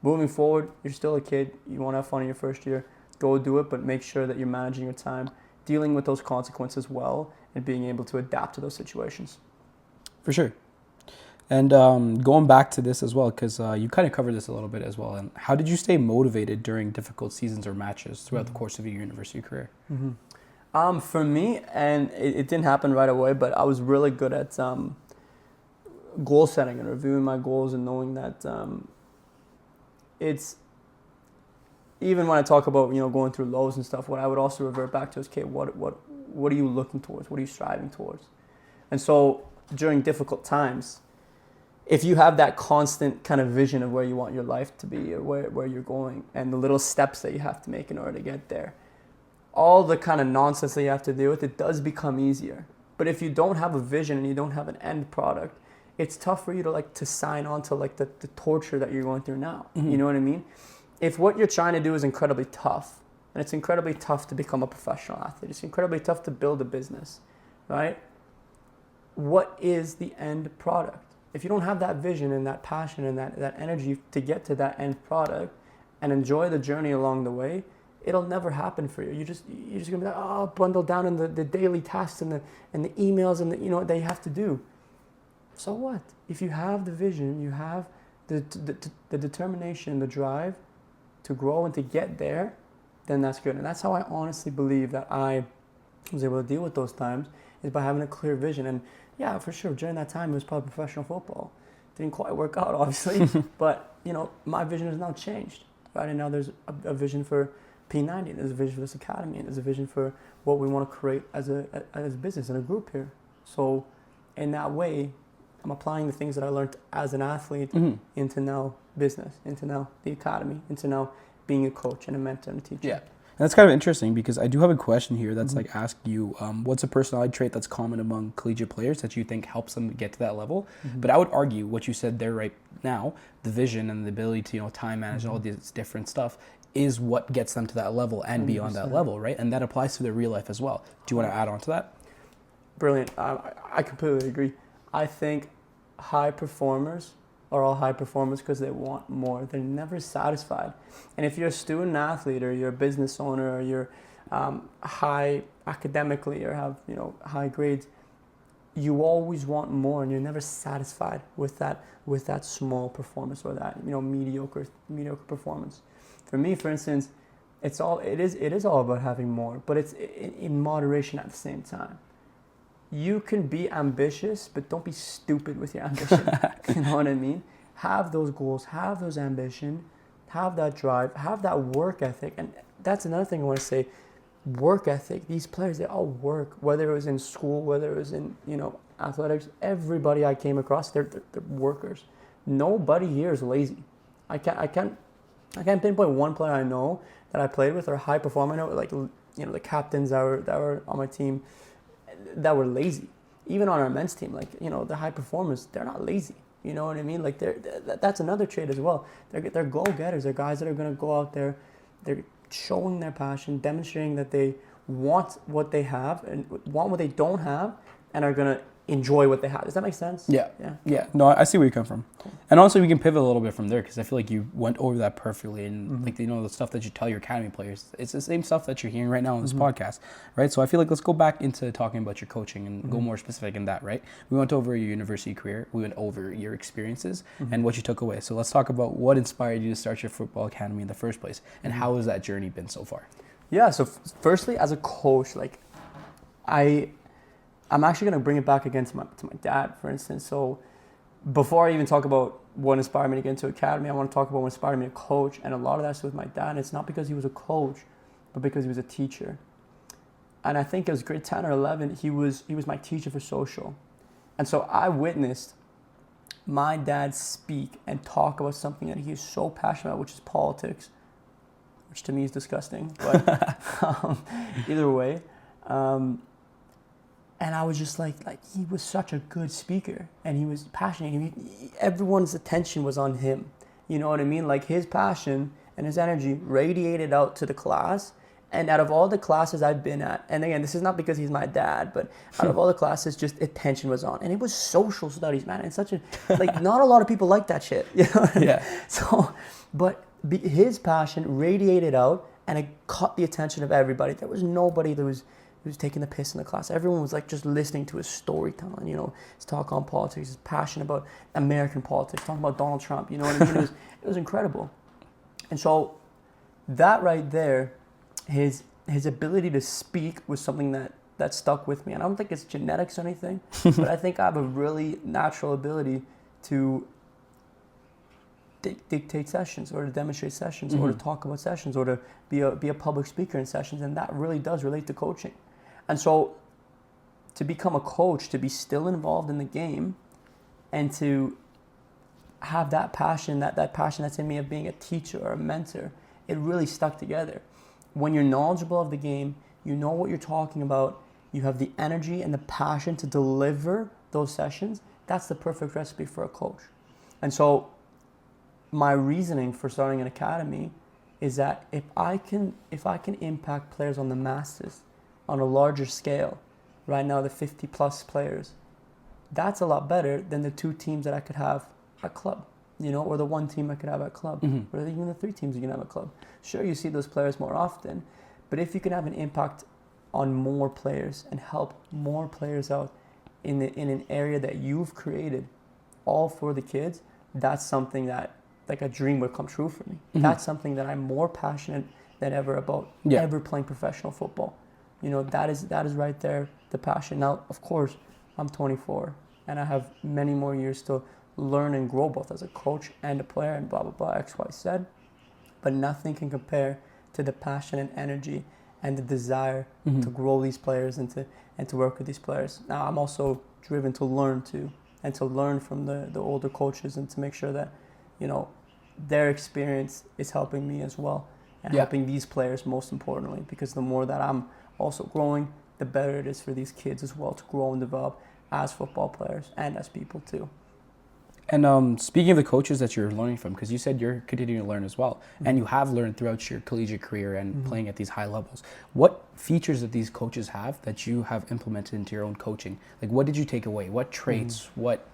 Moving forward, you're still a kid. You want to have fun in your first year. Go do it, but make sure that you're managing your time, dealing with those consequences well, and being able to adapt to those situations. For sure. And going back to this as well, because you kind of covered this a little bit as well. And how did you stay motivated during difficult seasons or matches throughout the course of your university career? For me, and it didn't happen right away, but I was really good at goal setting and reviewing my goals, and knowing that it's, even when I talk about, you know, going through lows and stuff, what I would also revert back to is, okay, what are you looking towards? What are you striving towards? And so during difficult times, if you have that constant kind of vision of where you want your life to be, or where you're going, and the little steps that you have to make in order to get there, all the kind of nonsense that you have to deal with, it does become easier. But if you don't have a vision and you don't have an end product, it's tough for you to sign on to like the torture that you're going through now. You know what I mean? If what you're trying to do is incredibly tough, and it's incredibly tough to become a professional athlete, it's incredibly tough to build a business, right? What is the end product? If you don't have that vision and that passion and that energy to get to that end product and enjoy the journey along the way, it'll never happen for you. You're just gonna be like, bundled down in the daily tasks and the emails and that you have to do. So what? If you have the vision, you have the determination, the drive to grow and to get there, then that's good. And that's how I honestly believe that I was able to deal with those times, is by having a clear vision. And yeah, for sure, during that time, it was probably professional football. Didn't quite work out, obviously, but, you know, my vision has now changed, right? And now there's a vision for P90, there's a vision for this academy, and there's a vision for what we want to create as a business and a group here. So in that way, I'm applying the things that I learned as an athlete into now business, into now the academy, into now being a coach and a mentor and a teacher. Yeah. And that's kind of interesting, because I do have a question here that's like, ask you, what's a personality trait that's common among collegiate players that you think helps them get to that level? But I would argue what you said there right now, the vision and the ability to, you know, time manage all these different stuff, is what gets them to that level and beyond that 100%. level, right? And that applies to their real life as well. Do you want to add on to that? Brilliant. I completely agree. I think high performers are all high performers because they want more. They're never satisfied. And if you're a student athlete, or you're a business owner, or you're high academically, or have high grades, you always want more, and you're never satisfied with that small performance, or that mediocre performance. For me, for instance, it is all about having more, but it's in moderation at the same time. You can be ambitious, but don't be stupid with your ambition. You know what I mean? Have those goals, have those ambition, have that drive, have that work ethic. And that's another thing I want to say. Work ethic. These players, they all work, whether it was in school, whether it was in athletics. Everybody I came across, they're workers. Nobody here is lazy. I can't pinpoint one player I know that I played with or high performer. I know, like the captains that were on my team, that were lazy. Even on our men's team, the high performers, they're not lazy. You know what I mean? Like that's another trait as well. They're go-getters. They're guys that are gonna go out there. They're showing their passion, demonstrating that they want what they have and want what they don't have, and are gonna enjoy what they have. Does that make sense? Yeah. No, I see where you come from. And also we can pivot a little bit from there, because I feel like you went over that perfectly. And the stuff that you tell your academy players, it's the same stuff that you're hearing right now on this podcast, right? So I feel like let's go back into talking about your coaching and go more specific in that, right? We went over your university career, we went over your experiences and what you took away. So let's talk about what inspired you to start your football academy in the first place, and how has that journey been so far? Yeah, so firstly, as a coach, I'm actually going to bring it back again to my dad, for instance. So before I even talk about what inspired me to get into academy, I want to talk about what inspired me to coach. And a lot of that's with my dad. And it's not because he was a coach, but because he was a teacher. And I think it was grade 10 or 11, he was my teacher for social. And so I witnessed my dad speak and talk about something that he is so passionate about, which is politics, which to me is disgusting. But either way. And I was just like he was such a good speaker, and he was passionate. Everyone's attention was on him. You know what I mean? Like, his passion and his energy radiated out to the class. And out of all the classes I've been at, and again, this is not because he's my dad, but out of all the classes, just attention was on. And it was social studies, man. And such a, not a lot of people like that shit. You know what I mean? Yeah. So, but his passion radiated out, and it caught the attention of everybody. There was nobody that was taking the piss in the class. Everyone was just listening to his storytelling, his talk on politics, his passion about American politics, talking about Donald Trump, you know what I mean? It was incredible. And so that right there, his ability to speak was something that stuck with me. And I don't think it's genetics or anything, but I think I have a really natural ability to dictate sessions, or to demonstrate sessions, or to talk about sessions, or to be a public speaker in sessions. And that really does relate to coaching. And so to become a coach, to be still involved in the game, and to have that passion, that passion that's in me of being a teacher or a mentor, it really stuck together. When you're knowledgeable of the game, you know what you're talking about, you have the energy and the passion to deliver those sessions, that's the perfect recipe for a coach. And so my reasoning for starting an academy is that if I can impact players on the masses, on a larger scale, right now the 50 plus players, that's a lot better than the 2 teams that I could have at club, or the 1 team I could have at club, or even the 3 teams you can have at club. Sure, you see those players more often, but if you can have an impact on more players and help more players out in an area that you've created, all for the kids, that's something that a dream would come true for me. That's something that I'm more passionate than ever about, ever playing professional football. That is right there, the passion. Now, of course, I'm 24, and I have many more years to learn and grow, both as a coach and a player, and blah, blah, blah, X, Y, Z. But nothing can compare to the passion and energy and the desire to grow these players and to work with these players. Now, I'm also driven to learn too, and to learn from the older coaches, and to make sure that, their experience is helping me as well, and helping these players most importantly, because the more that I'm also growing, the better it is for these kids as well to grow and develop as football players and as people too. And speaking of the coaches that you're learning from, because you said you're continuing to learn as well, and you have learned throughout your collegiate career and playing at these high levels, what features that these coaches have that you have implemented into your own coaching? Like, what did you take away? What traits, what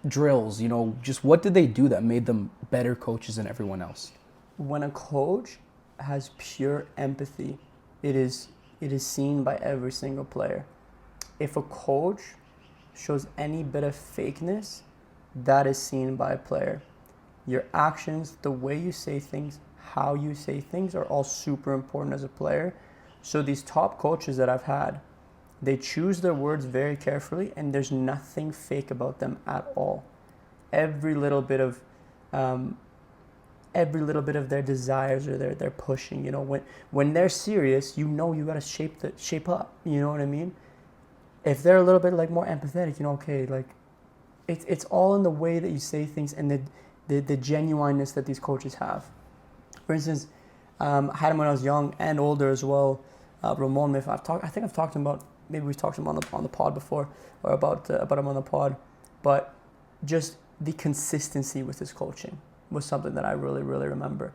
drills, just what did they do that made them better coaches than everyone else? When a coach has pure empathy, it is seen by every single player. If a coach shows any bit of fakeness, that is seen by a player. Your actions, the way you say things, how you say things are all super important as a player. So these top coaches that I've had, they choose their words very carefully, and there's nothing fake about them at all. Every little bit of their desires or they're pushing. When they're serious, you gotta shape up. You know what I mean? If they're a little bit more empathetic, okay, it's all in the way that you say things and the genuineness that these coaches have. For instance, I had him when I was young and older as well. Ramon, I think I've talked about. Maybe we've talked to him on the pod before, or about him on the pod. But just the consistency with his coaching was something that I really, really remember.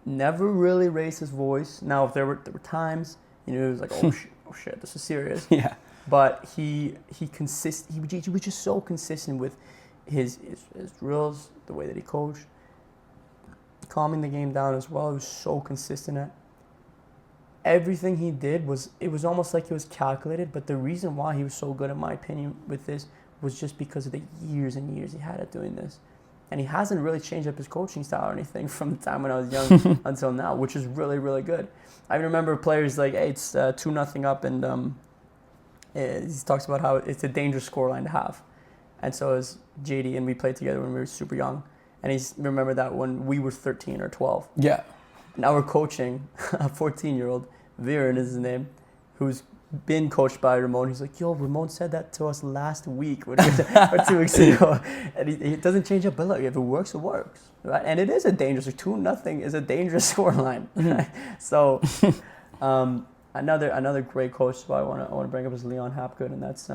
Never really raised his voice. Now, if there were times, it was like, oh shit, this is serious. Yeah. But he was just so consistent with his drills, the way that he coached, calming the game down as well. He was so consistent at everything he did. It was almost like it was calculated. But the reason why he was so good, in my opinion, with this was just because of the years and years he had at doing this. And he hasn't really changed up his coaching style or anything from the time when I was young until now, which is really, really good. I remember players like, hey, it's 2-0 up, and he talks about how it's a dangerous scoreline to have. And so is JD, and we played together when we were super young. And he's remember that when we were 13 or 12. Yeah. Now we're coaching a 14-year-old, Viren is his name, who's been coached by Ramon. He's like, yo, Ramon said that to us last week or 2 weeks ago. And he doesn't change up, but look, if it works, it works. Right? And it is a dangerous, 2-0 is a dangerous scoreline. Right? So another great coach I want to bring up is Leon Hapgood, and that's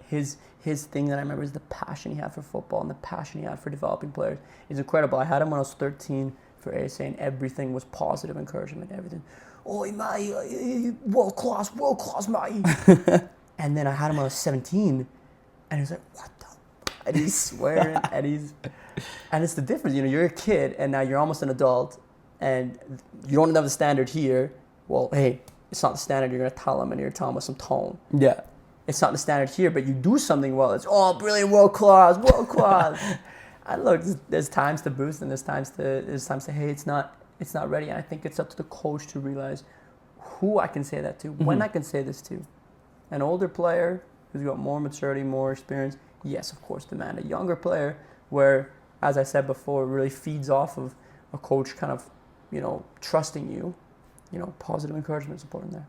his thing that I remember is the passion he had for football and the passion he had for developing players. It's incredible. I had him when I was 13 for ASA, and everything was positive encouragement, everything. Oh, mate, world class, mate. And then I had him when I was 17, and he was like, what the? And he's swearing, and it's the difference. You're a kid, and now you're almost an adult, and you don't have the standard here. Well, hey, it's not the standard. You're gonna tell him, and you're telling him with some tone. Yeah. It's not the standard here, but you do something well. It's brilliant, world class. And look, there's times to boost, and there's times to hey, it's not ready. And I think it's up to the coach to realize who I can say that to, when I can say this to. An older player who's got more maturity, more experience, yes, of course, demand. A younger player where, as I said before, really feeds off of a coach kind of, trusting you. Positive encouragement is important there.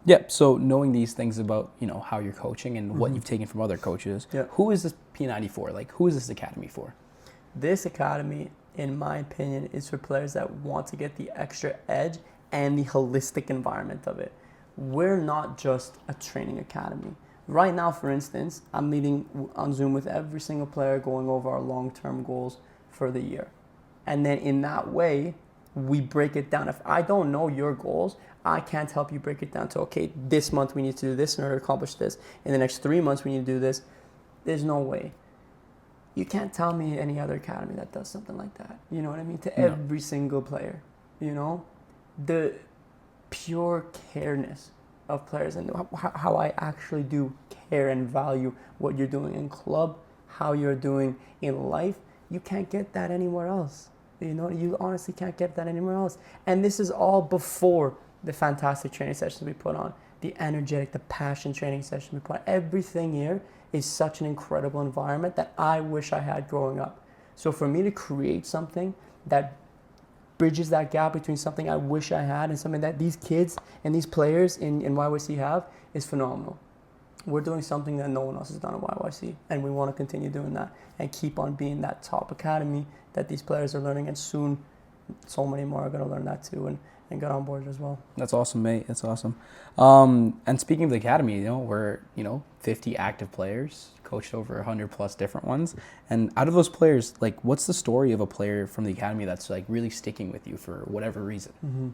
Yeah, so knowing these things about, how you're coaching and what you've taken from other coaches, who is this P90 for? Like, who is this academy for? This academy, in my opinion, is for players that want to get the extra edge and the holistic environment of it. We're not just a training academy. Right now, for instance, I'm meeting on Zoom with every single player, going over our long-term goals for the year. And then in that way, we break it down. If I don't know your goals, I can't help you break it down to, okay, this month we need to do this in order to accomplish this. In the next 3 months we need to do this. There's no way. You can't tell me any other academy that does something like that. You know what I mean? To every single player, the pure careness of players and how I actually do care and value what you're doing in club, how you're doing in life. You can't get that anywhere else. You honestly can't get that anywhere else. And this is all before the fantastic training sessions we put on, the energetic, the passion training sessions we put on. Everything here is such an incredible environment that I wish I had growing up. So for me to create something that bridges that gap between something I wish I had and something that these kids and these players in YYC have is phenomenal. We're doing something that no one else has done at YYC, and we want to continue doing that and keep on being that top academy that these players are learning, and soon so many more are going to learn that too and get on board as well. That's awesome, mate. That's awesome. And speaking of the academy, we're 50 active players, coached over 100 plus different ones. And out of those players, like, what's the story of a player from the academy that's like really sticking with you for whatever reason? Mm-hmm.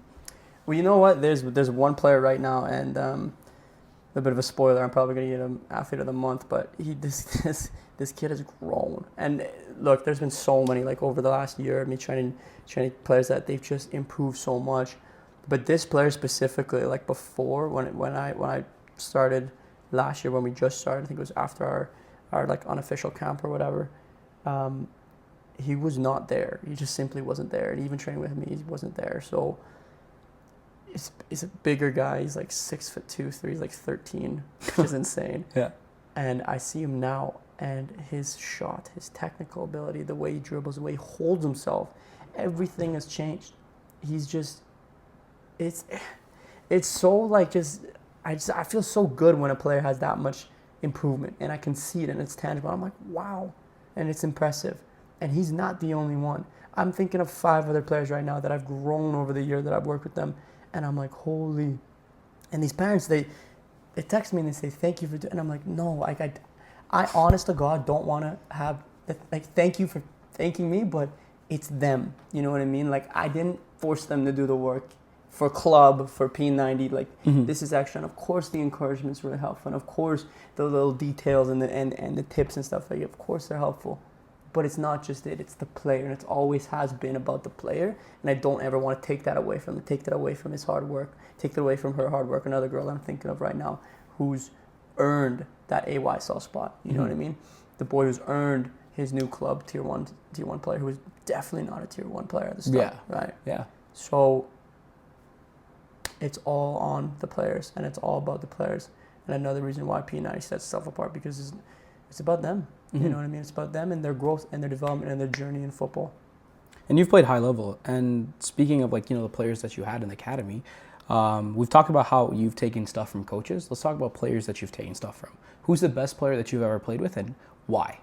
Well, you know what? There's one player right now, and a bit of a spoiler. I'm probably gonna get him athlete of the month, but this kid has grown. And look, there's been so many like over the last year. Me training players that they've just improved so much. But this player specifically, like before when I started last year, when we just started, I think it was after our like unofficial camp or whatever. He was not there. He just simply wasn't there. And even training with me, he wasn't there. So he's a bigger guy. He's like 6'2", he's like 13, which is insane. Yeah. And I see him now, and his shot, his technical ability, the way he dribbles, the way he holds himself, everything has changed. He's just, it's so like I feel so good when a player has that much improvement, and I can see it, and it's tangible. I'm like, wow, and it's impressive. And he's not the only one. I'm thinking of 5 other players right now that I've grown over the year that I've worked with them, and I'm like, holy. And these parents, they text me and they say, thank you for doing, and I'm like, no, I honest to God don't want to have, thank you for thanking me, but it's them. You know what I mean? Like, I didn't force them to do the work for club, for P90. Like, This is extra. And of course, the encouragement's really helpful. And of course, the little details and the tips and stuff, of course, they're helpful. But it's not just it, it's the player, and it always has been about the player, and I don't ever want to take that away from him, take that away from his hard work, take that away from her hard work. Another girl I'm thinking of right now who's earned that AYSL spot, you know what I mean? The boy who's earned his new club, tier one player, who was definitely not a tier 1 player at the start, right? Yeah. So it's all on the players, and it's all about the players. And another reason why P90 sets itself apart, because it's about them. You know what I mean? It's about them and their growth and their development and their journey in football. And you've played high level. And speaking of the players that you had in the academy, we've talked about how you've taken stuff from coaches. Let's talk about players that you've taken stuff from. Who's the best player that you've ever played with, and why?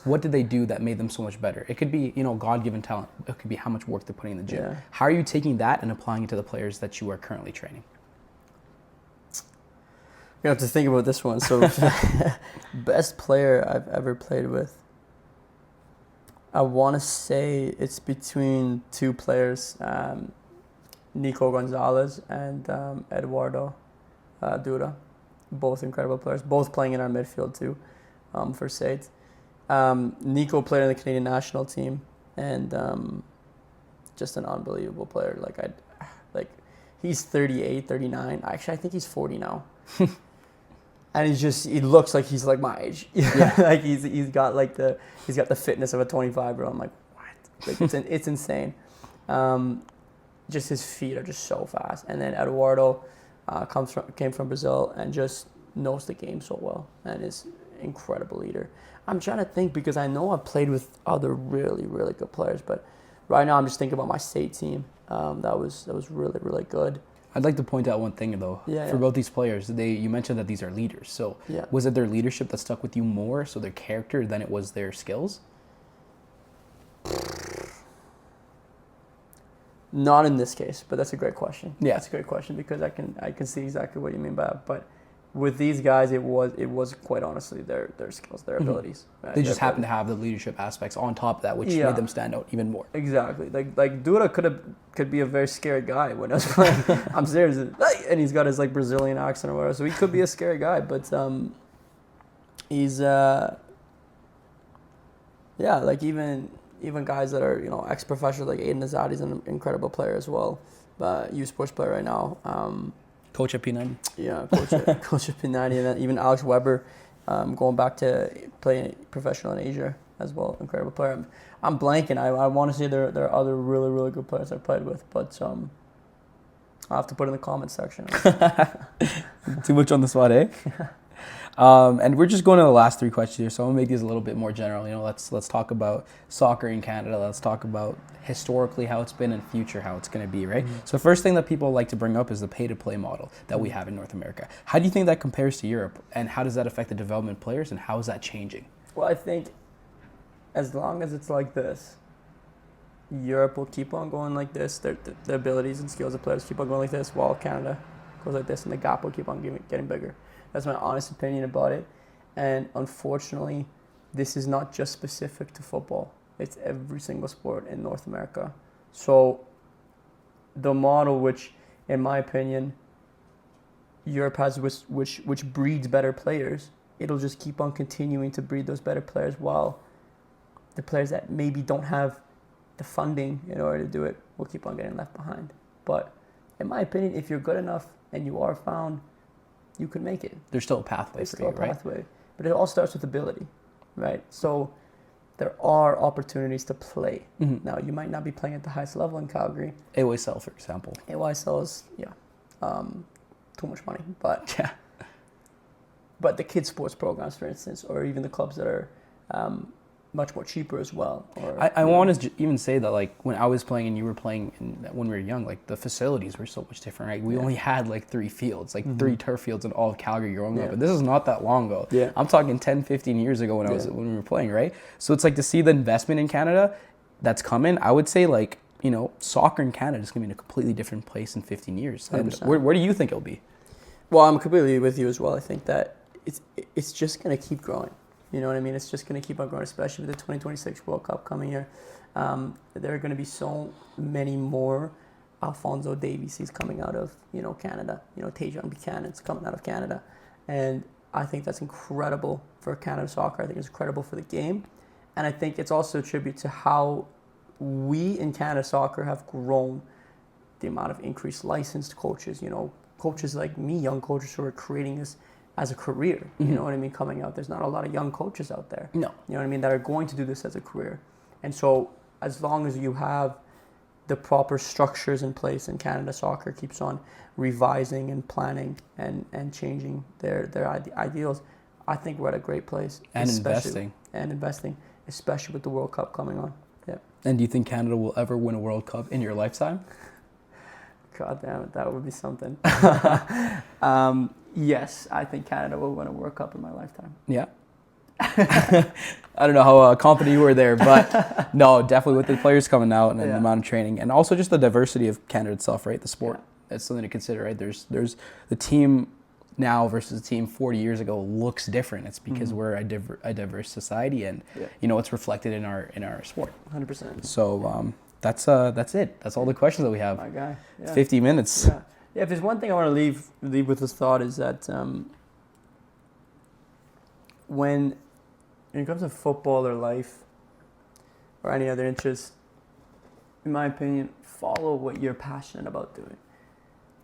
What did they do that made them so much better? It could be, God-given talent. It could be how much work they're putting in the gym. Yeah. How are you taking that and applying it to the players that you are currently training? You have to think about this one. So, best player I've ever played with, I want to say it's between 2 players, Nico Gonzalez and Eduardo Dura. Both incredible players, both playing in our midfield too, for SAIT. Nico played in the Canadian national team, and just an unbelievable player. He's 38, 39. Actually, I think he's 40 now. And he looks like he's like my age. Yeah. he's got the fitness of a 25-year-old. I'm like, what? Like, it's insane. Just his feet are just so fast. And then Eduardo came from Brazil and just knows the game so well and is an incredible leader. I'm trying to think, because I know I've played with other really, really good players, but right now I'm just thinking about my SAIT team. That was really, really good. I'd like to point out one thing, though. For both these players, you mentioned that these are leaders. So was it their leadership that stuck with you more, so their character, than it was their skills? Not in this case, but that's a great question. Yeah, that's a great question, because I can see exactly what you mean by that. But with these guys, it was quite honestly their skills, their abilities. Right? They just happened to have the leadership aspects on top of that, which made them stand out even more. Exactly. Like Dura could be a very scary guy when I was playing. I'm serious, and he's got his like Brazilian accent or whatever, so he could be a scary guy. But he's like even guys that are ex-professionals, like Aiden Azadi's an incredible player as well, but youth sports player right now. Coach at P90. Yeah, coach at P90, and then even Alex Weber, going back to playing professional in Asia as well, incredible player. I'm blanking. I want to say there are other really, really good players I played with, but I'll have to put it in the comments section. Too much on the spot, eh? And we're just going to the last 3 questions here, so I'm going to make these a little bit more general. Let's talk about soccer in Canada. Let's talk about historically how it's been and future how it's going to be, right? So first thing that people like to bring up is the pay-to-play model that we have in North America. How do you think that compares to Europe, and how does that affect the development players, and how is that changing? Well, I think as long as it's like this, Europe will keep on going like this. Their abilities and skills of players keep on going like this, while Canada goes like this, and the gap will keep on getting bigger. That's my honest opinion about it. And unfortunately, this is not just specific to football. It's every single sport in North America. So the model, which, in my opinion, Europe has, which breeds better players, it'll just keep on continuing to breed those better players, while the players that maybe don't have the funding in order to do it will keep on getting left behind. But in my opinion, if you're good enough and you are found, you can make it. There's still a pathway There's for still you, a right? pathway. But it all starts with ability, right? So there are opportunities to play. Mm-hmm. Now, you might not be playing at the highest level in Calgary. AYSL, for example. AYSL is, too much money. But Yeah. But the kids' sports programs, for instance, or even the clubs that are much more cheaper as well. Or, I want to even say that, like, when I was playing and you were playing when we were young, like, the facilities were so much different, right? We only had, like, 3 fields, like, 3 turf fields in all of Calgary growing up. And this is not that long ago. Yeah. I'm talking 10, 15 years ago when we were playing, right? So it's like, to see the investment in Canada that's coming, I would say, like, soccer in Canada is going to be in a completely different place in 15 years. And 100%. where do you think it'll be? Well, I'm completely with you as well. I think that it's just going to keep growing. You know what I mean? It's just going to keep on growing, especially with the 2026 World Cup coming here. There are going to be so many more Alphonso Davies coming out of, Canada. Tajon Buchanan's coming out of Canada. And I think that's incredible for Canada soccer. I think it's incredible for the game. And I think it's also a tribute to how we in Canada soccer have grown, the amount of increased licensed coaches, coaches like me, young coaches who are creating this as a career, you know what I mean, coming out. There's not a lot of young coaches out there, No. you know what I mean, that are going to do this as a career. And so as long as you have the proper structures in place, and Canada soccer keeps on revising and planning and changing their ideals, I think we're at a great place. And investing, especially with the World Cup coming on. Yeah. And do you think Canada will ever win a World Cup in your lifetime? God damn it, that would be something. Yes, I think Canada will win a World Cup in my lifetime. Yeah. I don't know how confident you were there, but no, definitely with the players coming out and the amount of training, and also just the diversity of Canada itself, right? The sport, that's something to consider, right? There's the team now versus the team 40 years ago looks different. It's because we're a diverse society, and it's reflected in our sport. 100%. So that's it. That's all the questions that we have. My guy. Yeah. 50 minutes. Yeah, if there's one thing I want to leave with this thought, is that when it comes to football or life or any other interest, in my opinion, follow what you're passionate about doing.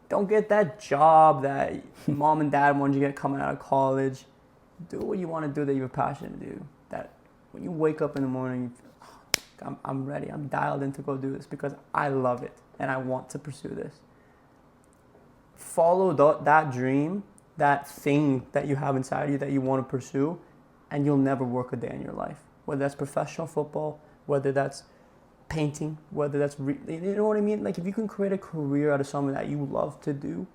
Don't get that job that mom and dad wanted you to get coming out of college. Do what you want to do that you're passionate to do. That when you wake up in the morning, I'm ready. I'm dialed in to go do this because I love it and I want to pursue this. Follow that dream, that thing that you have inside you that you want to pursue, and you'll never work a day in your life. Whether that's professional football, whether that's painting, whether that's, you know what I mean? Like, if you can create a career out of something that you love to do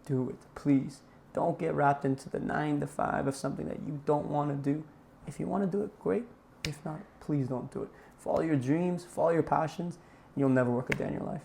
it. Please. Don't get wrapped into the 9 to 5 of something that you don't want to do. If you want to do it, great. If not, please don't do it. Follow your dreams, follow your passions, and you'll never work a day in your life.